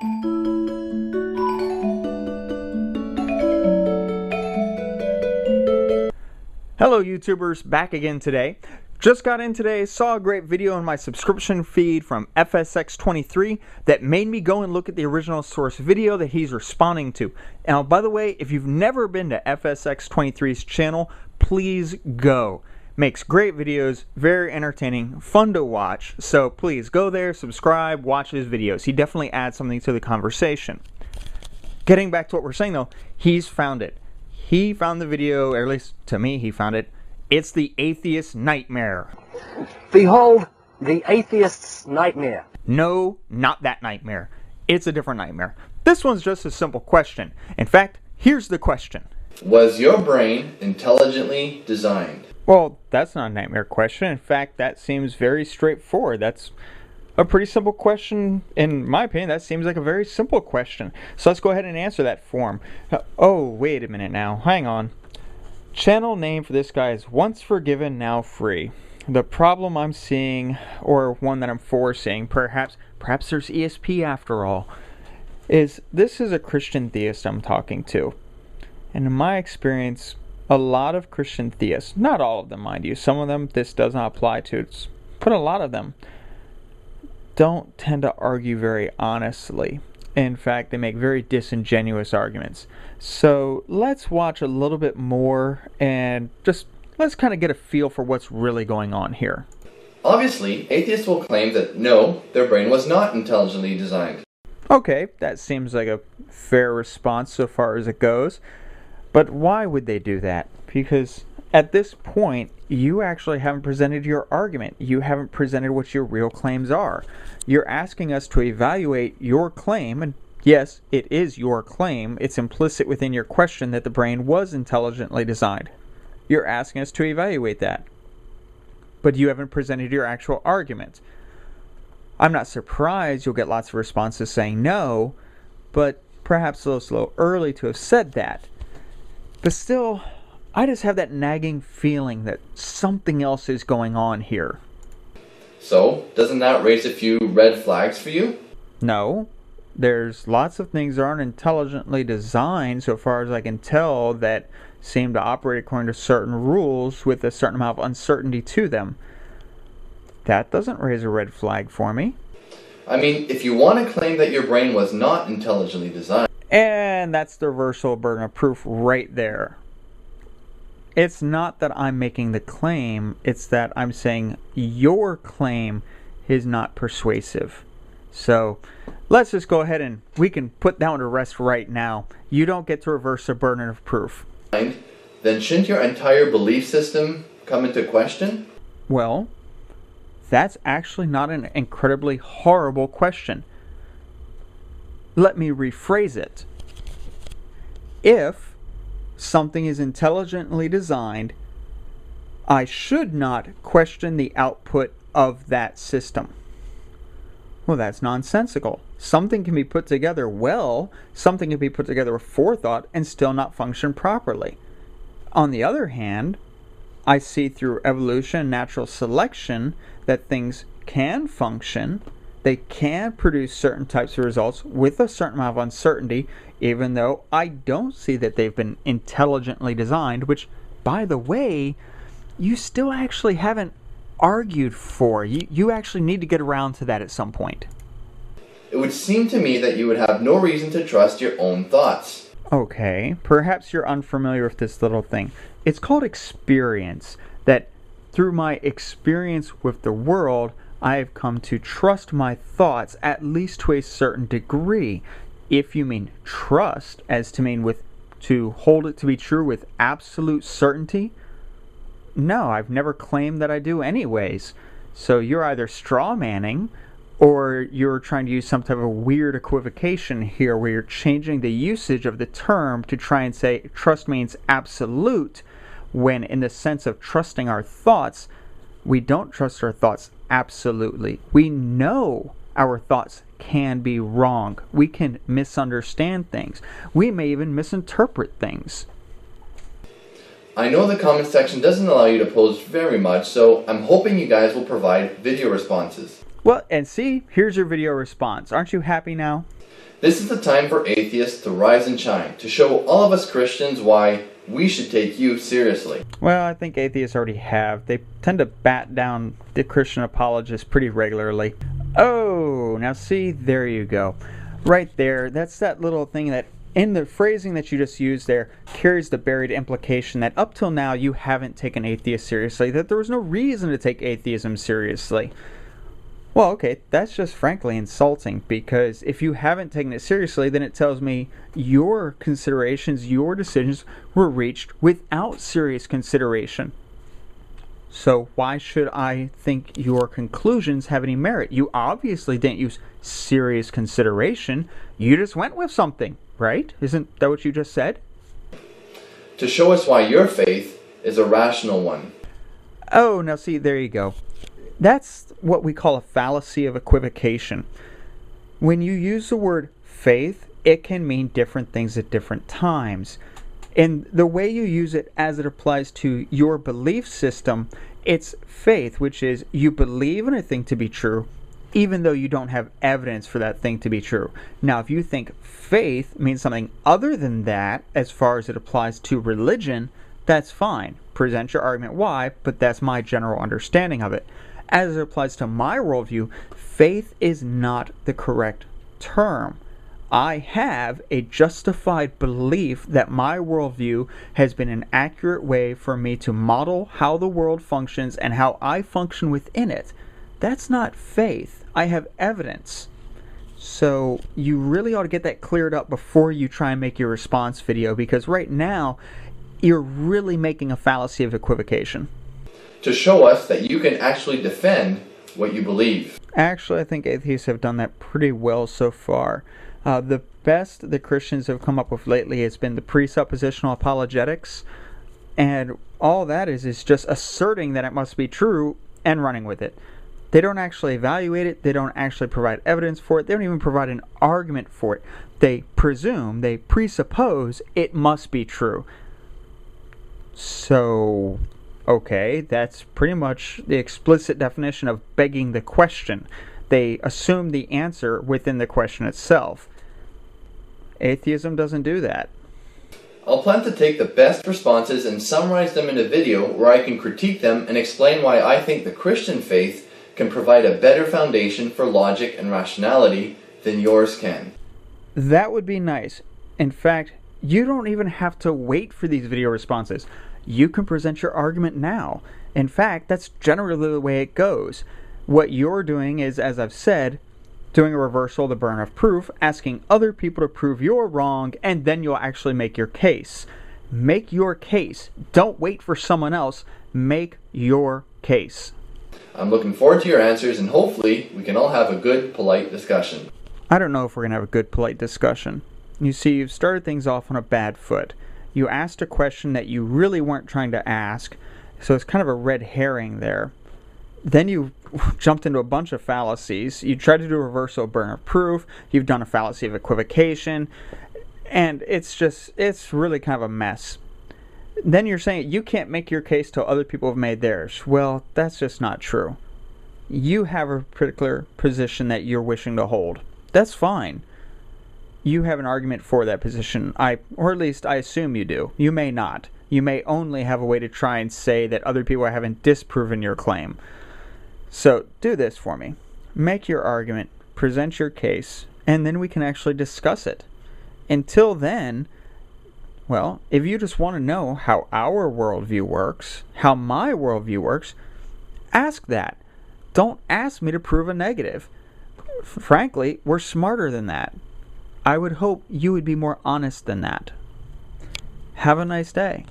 Hello YouTubers, back again today. Just got in today, saw a great video in my subscription feed from FSX23 that made me go and look at the original source video that he's responding to. Now, by the way, if you've never been to FSX23's channel, please go. Makes great videos, very entertaining, fun to watch. So please go there, subscribe, watch his videos. He definitely adds something to the conversation. Getting back to what we're saying though, he's found it. He found the video, or at least to me he found it. It's the Atheist Nightmare. Behold, the Atheist's Nightmare. No, not that nightmare. It's a different nightmare. This one's just a simple question. In fact, here's the question. Was your brain intelligently designed? Well, that's not a nightmare question. In fact, that seems very straightforward. That's a pretty simple question. In my opinion, that seems like a very simple question. So let's go ahead and answer that for him. Oh, wait a minute now. Hang on. Channel name for this guy is Once Forgiven, Now Free. The problem I'm seeing, or one that I'm foreseeing, perhaps there's ESP after all, is this is a Christian theist I'm talking to. And in my experience, a lot of Christian theists, not all of them mind you, some of them this does not apply to, but a lot of them don't tend to argue very honestly. In fact, they make very disingenuous arguments. So let's watch a little bit more and just let's kind of get a feel for what's really going on here. Obviously, atheists will claim that no, their brain was not intelligently designed. Okay, that seems like a fair response so far as it goes. But why would they do that? Because at this point, you actually haven't presented your argument. You haven't presented what your real claims are. You're asking us to evaluate your claim, and yes, it is your claim. It's implicit within your question that the brain was intelligently designed. You're asking us to evaluate that. But you haven't presented your actual argument. I'm not surprised you'll get lots of responses saying no, but perhaps a little early to have said that. But still, I just have that nagging feeling that something else is going on here. So, doesn't that raise a few red flags for you? No. There's lots of things that aren't intelligently designed, so far as I can tell, that seem to operate according to certain rules with a certain amount of uncertainty to them. That doesn't raise a red flag for me. I mean, if you want to claim that your brain was not intelligently designed... And that's the reversal of burden of proof right there. It's not that I'm making the claim, it's that I'm saying your claim is not persuasive. So let's just go ahead and we can put that one to rest right now. You don't get to reverse the burden of proof. Then shouldn't your entire belief system come into question? Well, that's actually not an incredibly horrible question. Let me rephrase it. If something is intelligently designed, I should not question the output of that system. Well, that's nonsensical. Something can be put together well, something can be put together with forethought and still not function properly. On the other hand, I see through evolution and natural selection that things can function. They can produce certain types of results with a certain amount of uncertainty, even though I don't see that they've been intelligently designed, which, by the way, you still actually haven't argued for. You actually need to get around to that at some point. It would seem to me that you would have no reason to trust your own thoughts. Okay, perhaps you're unfamiliar with this little thing. It's called experience. That through my experience with the world, I have come to trust my thoughts at least to a certain degree. If you mean trust as to mean to hold it to be true with absolute certainty, no, I've never claimed that I do anyways. So you're either straw manning or you're trying to use some type of weird equivocation here where you're changing the usage of the term to try and say trust means absolute, when in the sense of trusting our thoughts, we don't trust our thoughts absolutely. We know our thoughts can be wrong. We can misunderstand things. We may even misinterpret things. I know the comment section doesn't allow you to post very much, so I'm hoping you guys will provide video responses. Well, and see, here's your video response. Aren't you happy now? This is the time for atheists to rise and shine, to show all of us Christians why we should take you seriously. Well, I think atheists already have. They tend to bat down the Christian apologists pretty regularly. Oh, now see, there you go. Right there, that's that little thing that in the phrasing that you just used there carries the buried implication that up till now you haven't taken atheists seriously, that there was no reason to take atheism seriously. Well, okay, that's just frankly insulting, because if you haven't taken it seriously, then it tells me your considerations, your decisions were reached without serious consideration. So why should I think your conclusions have any merit? You obviously didn't use serious consideration. You just went with something, right? Isn't that what you just said? To show us why your faith is a rational one. Oh, now see, there you go. That's what we call a fallacy of equivocation. When you use the word faith, it can mean different things at different times. And the way you use it as it applies to your belief system, it's faith, which is you believe in a thing to be true, even though you don't have evidence for that thing to be true. Now, if you think faith means something other than that, as far as it applies to religion, that's fine. Present your argument why, but that's my general understanding of it. As it applies to my worldview, faith is not the correct term. I have a justified belief that my worldview has been an accurate way for me to model how the world functions and how I function within it. That's not faith. I have evidence. So you really ought to get that cleared up before you try and make your response video, because right now you're really making a fallacy of equivocation. To show us that you can actually defend what you believe. Actually, I think atheists have done that pretty well so far. The best the Christians have come up with lately has been the presuppositional apologetics, and all that is just asserting that it must be true and running with it. They don't actually evaluate it, they don't actually provide evidence for it, they don't even provide an argument for it. They presume, they presuppose it must be true. So, okay, that's pretty much the explicit definition of begging the question. They assume the answer within the question itself. Atheism doesn't do that. I'll plan to take the best responses and summarize them in a video where I can critique them and explain why I think the Christian faith can provide a better foundation for logic and rationality than yours can. That would be nice. In fact, you don't even have to wait for these video responses. You can present your argument now. In fact, that's generally the way it goes. What you're doing is, as I've said, doing a reversal of the burden of proof, asking other people to prove you're wrong, and then you'll actually make your case. Make your case. Don't wait for someone else. Make your case. I'm looking forward to your answers, and hopefully we can all have a good, polite discussion. I don't know if we're going to have a good, polite discussion. You see, you've started things off on a bad foot. You asked a question that you really weren't trying to ask, so it's kind of a red herring there. Then you jumped into a bunch of fallacies. You tried to do a reversal of burden of proof. You've done a fallacy of equivocation. And it's really kind of a mess. Then you're saying you can't make your case till other people have made theirs. Well, that's just not true. You have a particular position that you're wishing to hold. That's fine. You have an argument for that position, or at least I assume you do. You may not. You may only have a way to try and say that other people haven't disproven your claim. So do this for me. Make your argument, present your case, and then we can actually discuss it. Until then, well, if you just want to know how our worldview works, how my worldview works, ask that. Don't ask me to prove a negative. Frankly, we're smarter than that. I would hope you would be more honest than that. Have a nice day.